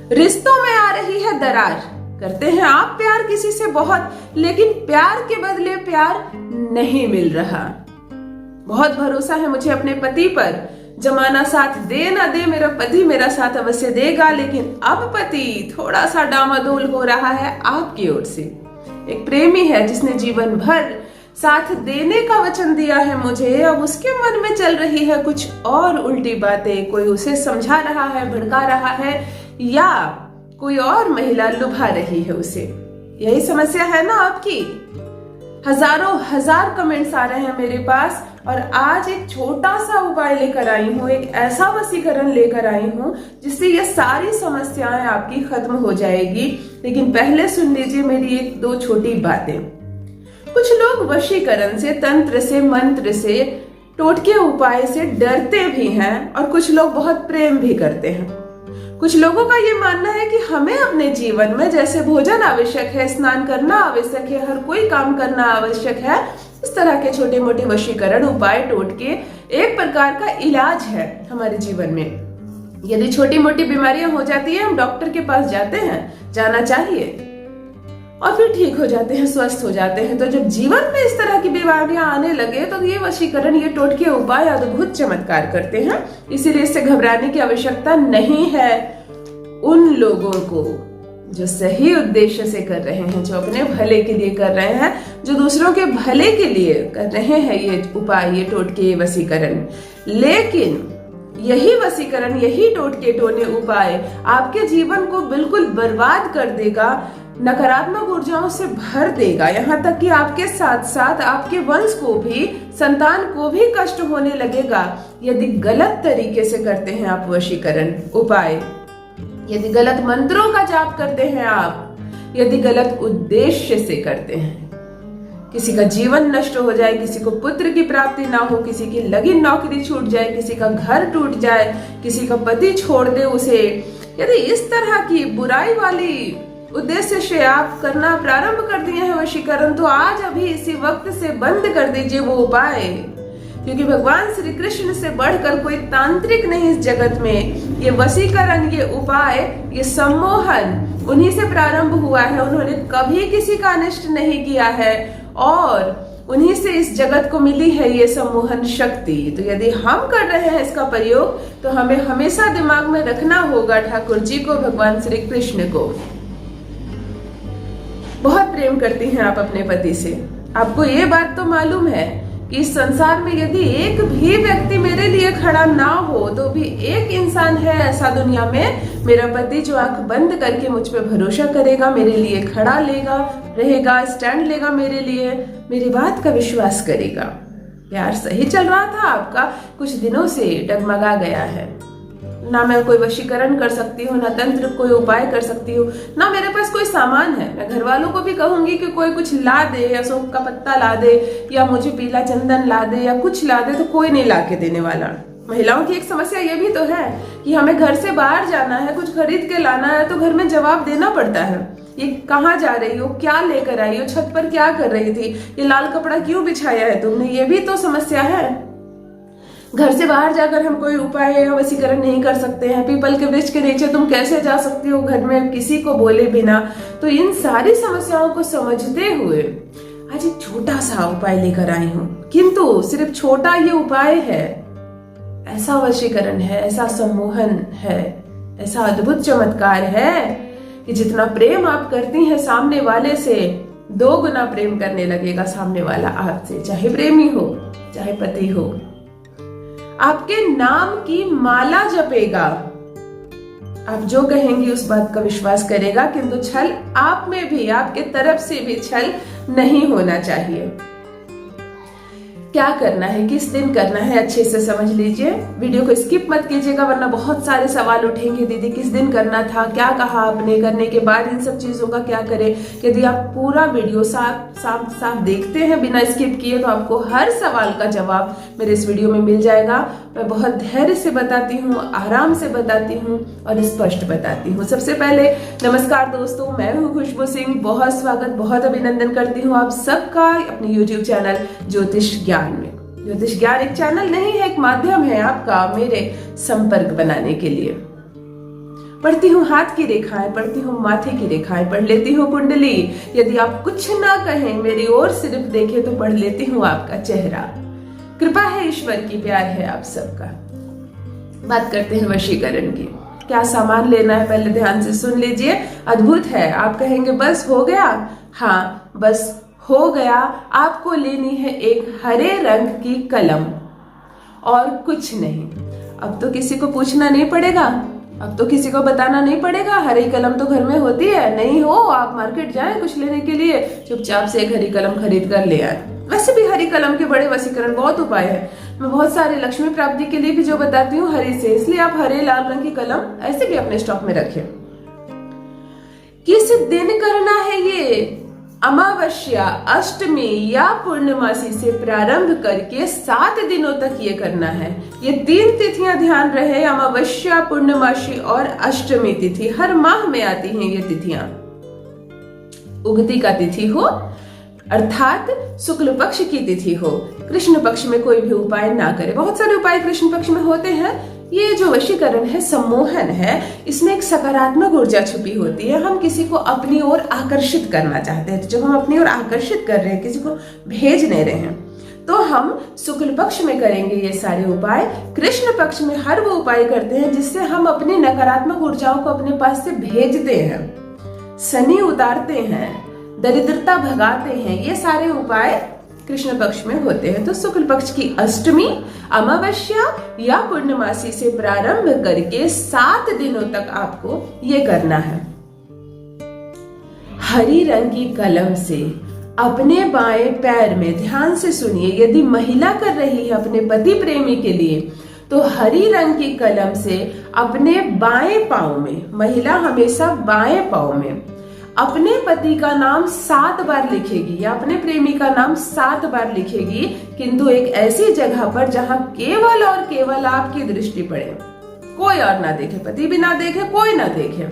रिश्तों में आ रही है दरार। करते हैं आप प्यार किसी से बहुत, लेकिन प्यार के बदले प्यार नहीं मिल रहा। बहुत भरोसा है मुझे अपने पति पर, जमाना साथ दे ना दे मेरा पति मेरा साथ अवश्य देगा, लेकिन अब पति थोड़ा सा डामाडोल हो रहा है आपकी ओर से। एक प्रेमी है जिसने जीवन भर साथ देने का वचन दिया है मुझे, अब उसके मन में चल रही है कुछ और उल्टी बातें। कोई उसे समझा रहा है, भड़का रहा है, या कोई और महिला लुभा रही है उसे। यही समस्या है ना आपकी। हजारों हजार कमेंट्स आ रहे हैं मेरे पास, और आज एक छोटा सा उपाय लेकर आई हूँ, एक ऐसा वशीकरण लेकर आई हूँ जिससे ये सारी समस्याएं आपकी खत्म हो जाएगी। लेकिन पहले सुन लीजिए मेरी एक दो छोटी बातें। कुछ लोग वशीकरण से, तंत्र से, मंत्र से, टोटके उपाय से डरते भी हैं, और कुछ लोग बहुत प्रेम भी करते हैं। कुछ लोगों का ये मानना है कि हमें अपने जीवन में जैसे भोजन आवश्यक है, स्नान करना आवश्यक है, हर कोई काम करना आवश्यक है, इस तरह के छोटे मोटे वशीकरण उपाय, टोटके एक प्रकार का इलाज है हमारे जीवन में। यदि छोटी मोटी बीमारियां हो जाती है, हम डॉक्टर के पास जाते हैं, जाना चाहिए, और फिर ठीक हो जाते हैं, स्वस्थ हो जाते हैं। तो जब जीवन में इस तरह की बीमारियां आने लगे तो ये वशीकरण, ये टोटके उपाय अद्भुत चमत्कार करते हैं। इसीलिए इससे घबराने की आवश्यकता नहीं है। उन लोगों को जो सही उद्देश्य से कर रहे हैं, जो अपने भले के लिए कर रहे हैं, जो दूसरों के भले के लिए कर रहे हैं ये उपाय, ये टोटके, वशीकरण। लेकिन यही वशीकरण, यही टोटके, टोने उपाय आपके जीवन को बिल्कुल बर्बाद कर देगा, नकारात्मक ऊर्जाओं से भर देगा। यहाँ तक कि आपके साथ साथ आपके वंश को भी, संतान को भी कष्ट होने लगेगा यदि गलत तरीके से करते हैं आप वशीकरण उपाय, यदि गलत मंत्रों का जाप करते हैं आप, यदि गलत उद्देश्य से करते हैं। किसी का जीवन नष्ट हो जाए, किसी को पुत्र की प्राप्ति ना हो, किसी की लगी नौकरी छूट जाए, किसी का घर टूट जाए, किसी का पति छोड़ दे उसे, यदि इस तरह की बुराई वाली उद्देश्य से आप करना प्रारंभ कर दिए हैं वशीकरण, तो आज अभी इसी वक्त से बंद कर दीजिए वो उपाय। क्योंकि भगवान श्री कृष्ण से बढ़कर कोई तांत्रिक नहीं इस जगत में। ये वशीकरण, ये उपाय, ये सम्मोहन उन्हीं से प्रारंभ हुआ है। उन्होंने कभी किसी का अनिष्ट नहीं किया है, और उन्हीं से इस जगत को मिली है ये सम्मोहन शक्ति। तो यदि हम कर रहे हैं इसका प्रयोग, तो हमें हमेशा दिमाग में रखना होगा ठाकुर जी को, भगवान श्री कृष्ण को। बहुत प्रेम करती हैं आप अपने पति से। आपको ये बात तो मालूम है कि इस संसार में यदि एक भी व्यक्ति मेरे लिए खड़ा ना हो, तो भी एक इंसान है ऐसा दुनिया में, मेरा पति, जो आंख बंद करके मुझ पे भरोसा करेगा, मेरे लिए खड़ा लेगा, रहेगा, स्टैंड लेगा मेरे लिए, मेरी बात का विश्वास करेगा। प्यार सही चल रहा था आपका, कुछ दिनों से डगमगा गया है। ना मैं कोई वशीकरण कर सकती हूँ, ना तंत्र कोई उपाय कर सकती हूँ, ना मेरे पास कोई सामान है। मैं घर वालों को भी कहूंगी कि कोई कुछ ला दे, या अशोक का पत्ता ला दे, या मुझे पीला चंदन ला दे, या कुछ ला दे, तो कोई नहीं ला के देने वाला। महिलाओं की एक समस्या ये भी तो है कि हमें घर से बाहर जाना है, कुछ खरीद के लाना है, तो घर में जवाब देना पड़ता है। ये कहाँ जा रही हो, क्या लेकर आई हो, छत पर क्या कर रही थी, ये लाल कपड़ा क्यों बिछाया है तुमने, ये भी तो समस्या है। घर से बाहर जाकर हम कोई उपाय या वशीकरण नहीं कर सकते हैं। पीपल के वृक्ष के नीचे तुम कैसे जा सकती हो घर में किसी को बोले बिना। तो इन सारी समस्याओं को समझते हुए आज एक छोटा सा उपाय लेकर आई हूँ, किंतु सिर्फ छोटा ये उपाय है, ऐसा वशीकरण है, ऐसा सम्मोहन है, ऐसा अद्भुत चमत्कार है कि जितना प्रेम आप करती हैं सामने वाले से, 2 गुना प्रेम करने लगेगा सामने वाला आपसे। चाहे प्रेमी हो, चाहे पति हो, आपके नाम की माला जपेगा। आप जो कहेंगी उस बात का विश्वास करेगा, किंतु छल आप में भी, आपके तरफ से भी छल नहीं होना चाहिए। क्या करना है, किस दिन करना है, अच्छे से समझ लीजिए। वीडियो को स्किप मत कीजिएगा, वरना बहुत सारे सवाल उठेंगे। दीदी किस दिन करना था, क्या कहा आपने, करने के बाद इन सब चीजों का क्या करें। यदि आप पूरा वीडियो साफ देखते हैं बिना स्किप किए, तो आपको हर सवाल का जवाब मेरे इस वीडियो में मिल जाएगा। मैं बहुत धैर्य से बताती हूँ, आराम से बताती हूँ और स्पष्ट बताती हूँ। सबसे पहले नमस्कार दोस्तों, मैं हूँ खुशबू सिंह। बहुत स्वागत, बहुत अभिनंदन करती हूँ आप सबका अपने YouTube चैनल ज्योतिष ज्ञान में। ज्योतिष ज्ञान एक चैनल नहीं है, एक माध्यम है आपका मेरे संपर्क बनाने के लिए। पढ़ती हूँ हाथ की रेखाएं, पढ़ती हूँ माथे की रेखाएं, पढ़ लेती हूँ कुंडली। यदि आप कुछ ना कहें, मेरी ओर सिर्फ देखें तो पढ़ लेती हूँ आपका चेहरा। कृपा है ईश्वर की, प्यार है आप सबका। बात करते हैं वशीकरण की। क्या सामान लेना है पहले ध्यान से सुन लीजिए, अद्भुत है। आप कहेंगे बस हो गया? हाँ, बस हो गया। आपको लेनी है एक हरे रंग की कलम और कुछ नहीं। अब तो किसी को पूछना नहीं पड़ेगा, अब तो किसी को बताना नहीं पड़ेगा। हरी कलम तो घर में होती है, नहीं हो आप मार्केट जाएं कुछ लेने के लिए, चुपचाप से एक हरी कलम खरीद कर ले आए। वैसे भी हरी कलम के बड़े वशीकरण बहुत उपाय है। मैं बहुत सारे लक्ष्मी प्राप्ति के लिए भी जो बताती हूँ हरी से, इसलिए आप हरे लाल रंग की कलम ऐसे भी अपने स्टॉक में रखें। किस दिन करना है ये? अमावस्या, अष्टमी या पूर्णमासी से प्रारंभ करके 7 दिनों तक ये करना है। ये 3 तिथियां ध्यान रहे, अमावस्या, पूर्णमासी और अष्टमी तिथि। हर माह में आती हैं ये तिथियां। उगती का तिथि हो अर्थात शुक्ल पक्ष की तिथि हो, कृष्ण पक्ष में कोई भी उपाय ना करे। बहुत सारे उपाय कृष्ण पक्ष में होते हैं। ये जो वशीकरण है, सम्मोहन है, इसमें एक सकारात्मक ऊर्जा छुपी होती है। हम किसी को अपनी ओर आकर्षित करना चाहते हैं, तो जब हम अपनी ओर आकर्षित कर रहे हैं, किसी को भेज नहीं रहे हैं, तो हम शुक्ल पक्ष में करेंगे ये सारे उपाय। कृष्ण पक्ष में हर वो उपाय करते हैं जिससे हम अपनी नकारात्मक ऊर्जाओं को अपने पास से भेजते हैं, शनि उतारते हैं, दरिद्रता भगाते हैं। ये सारे उपाय कृष्ण पक्ष में होते हैं। तो शुक्ल पक्ष की अष्टमी, अमावस्या या पूर्णमासी से प्रारंभ करके 7 दिनों तक आपको ये करना है। हरी रंग की कलम से अपने बाएं पैर में, ध्यान से सुनिए, यदि महिला कर रही है अपने पति प्रेमी के लिए, तो हरी रंग की कलम से अपने बाएं पांव में, महिला हमेशा बाएं पांव में अपने पति का नाम 7 बार लिखेगी या अपने प्रेमी का नाम 7 बार लिखेगी, किंतु एक ऐसी जगह पर जहां केवल और केवल आपकी दृष्टि पड़े, कोई और ना देखे, पति भी ना देखे, कोई ना देखे।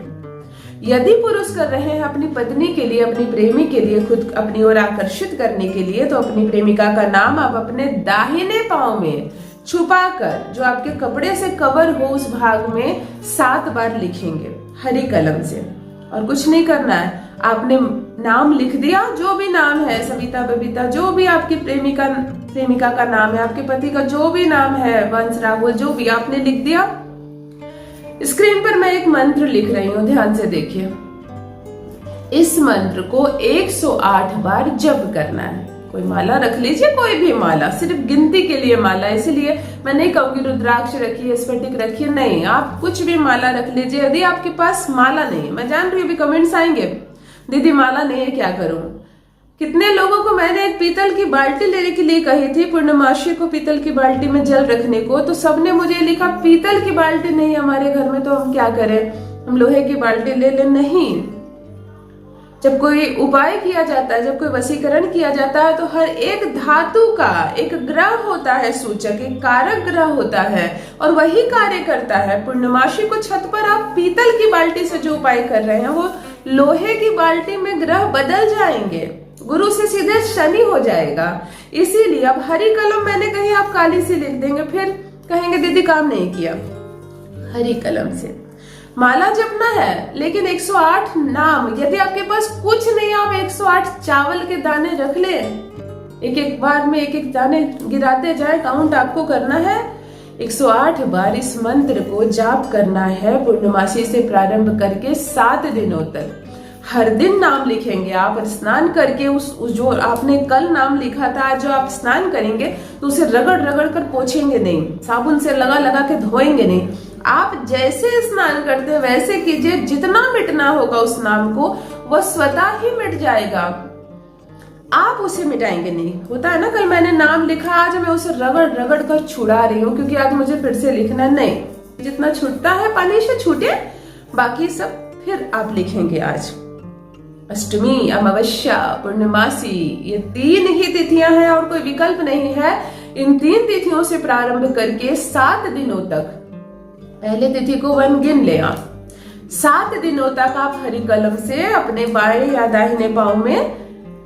यदि पुरुष कर रहे हैं अपनी पत्नी के लिए, अपनी प्रेमी के लिए, खुद अपनी ओर आकर्षित करने के लिए, तो अपनी प्रेमिका का नाम आप अपने दाहिने पांव में छुपाकर, जो आपके कपड़े से कवर हो उस भाग में 7 बार लिखेंगे हरी कलम से। और कुछ नहीं करना है, आपने नाम लिख दिया, जो भी नाम है, सविता, बबीता, जो भी आपकी प्रेमिका का नाम है, आपके पति का जो भी नाम है, वंश, राहुल, जो भी आपने लिख दिया। स्क्रीन पर मैं एक मंत्र लिख रही हूं, ध्यान से देखिए। इस मंत्र को 108 बार जप करना है। कोई माला रख लीजिए, कोई भी माला, सिर्फ गिनती के लिए माला, इसीलिए मैं नहीं कहूंगी रुद्राक्ष रखिए, स्फटिक रखिए, नहीं, आप कुछ भी माला रख लीजिए। यदि आपके पास माला नहीं है, मैं जान रही हूँ अभी कमेंट्स आएंगे, दीदी माला नहीं है क्या करूं। कितने लोगों को मैंने एक पीतल की बाल्टी लेने के लिए कही थी, पूर्णमासी को पीतल की बाल्टी में जल रखने को, तो सबने मुझे लिखा पीतल की बाल्टी नहीं हमारे घर में, तो हम क्या करें, हम लोहे की बाल्टी ले लें। नहीं, जब कोई उपाय किया जाता है, जब कोई वशीकरण किया जाता है, तो हर एक धातु का एक ग्रह होता है सूचक, एक कारक ग्रह होता है और वही कार्य करता है। पूर्णमासी को छत पर आप पीतल की बाल्टी से जो उपाय कर रहे हैं, वो लोहे की बाल्टी में ग्रह बदल जाएंगे, गुरु से सीधे शनि हो जाएगा। इसीलिए अब हरी कलम मैंने कही, आप काली से लिख देंगे, फिर कहेंगे दीदी काम नहीं किया। हरी कलम से माला जपना है, लेकिन 108 नाम, यदि आपके पास कुछ नहीं, आप 108 चावल के दाने रख ले, एक एक बार में एक एक दाने गिराते जाए, काउंट आपको करना है। 108 बार इस मंत्र को जाप करना है, पूर्णमासी से प्रारंभ करके 7 दिनों तक। हर दिन नाम लिखेंगे आप, स्नान करके उस जो आपने कल नाम लिखा था, आज जो आप स्नान करेंगे तो उसे रगड़ रगड़ कर पोछेंगे नहीं, साबुन से लगा लगा के धोएंगे नहीं। आप जैसे स्नान करते हैं वैसे कीजिए, जितना मिटना होगा उस नाम को वह स्वतः ही मिट जाएगा, आप उसे मिटाएंगे नहीं। होता है ना, कल मैंने नाम लिखा, आज मैं उसे रगड़ रगड़ कर छुड़ा रही हूँ क्योंकि आज मुझे फिर से लिखना, नहीं, जितना छूटता है पानी से छूटे, बाकी सब फिर आप लिखेंगे। आज अष्टमी, अमावस्या, पूर्णमासी, ये 3 ही तिथियां हैं और कोई विकल्प नहीं है। इन 3 तिथियों से प्रारंभ करके 7 दिनों तक, पहले तिथि को 1 गिन ले आप, 7 दिनों तक आप हरी कलम से अपने बाएं या दाहिने पांव में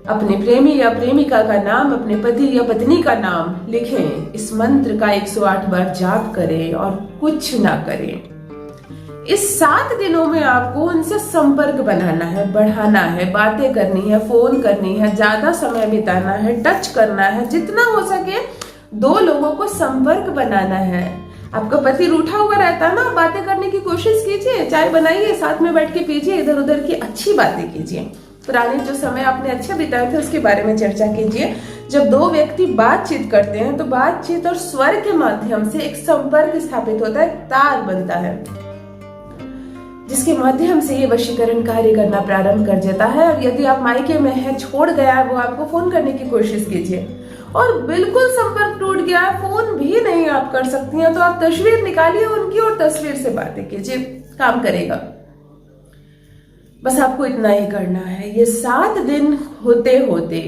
अपने प्रेमी या प्रेमिका का नाम, अपने पति या पत्नी का नाम लिखें। इस मंत्र का 108 बार जाप करें और कुछ ना करें। इस 7 दिनों में आपको उनसे संपर्क बनाना है, बढ़ाना है, बातें करनी है, फोन करनी है, ज्यादा समय बिताना है, टच करना है, जितना हो सके 2 लोगों को संपर्क बनाना है। आपका पति रूठा हुआ रहता है ना, बातें करने की कोशिश कीजिए, चाय बनाइए, साथ में बैठ के पीजिए, इधर उधर की अच्छी बातें कीजिए, पुराने जो समय आपने अच्छे बिताए थे उसके बारे में चर्चा कीजिए। जब 2 व्यक्ति बातचीत करते हैं तो बातचीत और स्वर के माध्यम से एक संपर्क स्थापित होता है, तार बनता है, जिसके माध्यम से ये वशीकरण कार्य करना प्रारंभ कर देता है। और यदि आप मायके में है, छोड़ गया है वो आपको, फोन करने की कोशिश कीजिए। और बिल्कुल संपर्क टूट गया है, फोन भी नहीं आप कर सकती हैं, तो आप तस्वीर निकालिए उनकी और तस्वीर से बातें कीजिए, काम करेगा। बस आपको इतना ही करना है। ये 7 दिन होते होते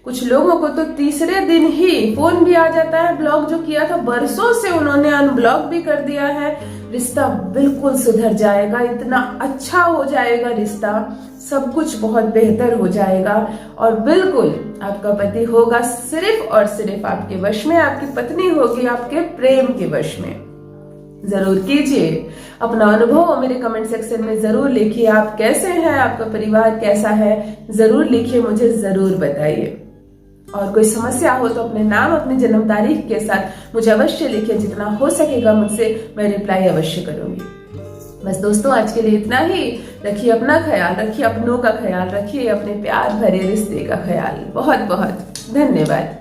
कुछ लोगों को तो तीसरे दिन ही फोन भी आ जाता है, ब्लॉक जो किया था बरसों से उन्होंने अनब्लॉक भी कर दिया है। रिश्ता बिल्कुल सुधर जाएगा, इतना अच्छा हो जाएगा रिश्ता, सब कुछ बहुत बेहतर हो जाएगा और बिल्कुल आपका पति होगा सिर्फ और सिर्फ आपके वश में, आपकी पत्नी होगी आपके प्रेम के वश में। जरूर कीजिए, अपना अनुभव मेरे कमेंट सेक्शन में जरूर लिखिए। आप कैसे हैं, आपका परिवार कैसा है, जरूर लिखिए, मुझे जरूर बताइए। और कोई समस्या हो तो अपने नाम, अपनी जन्म तारीख के साथ मुझे अवश्य लिखिए, जितना हो सकेगा मुझसे मैं रिप्लाई अवश्य करूंगी। बस दोस्तों, आज के लिए इतना ही। रखिए अपना ख्याल, रखिए अपनों का ख्याल, रखिए अपने प्यार भरे रिश्ते का ख्याल। बहुत बहुत धन्यवाद।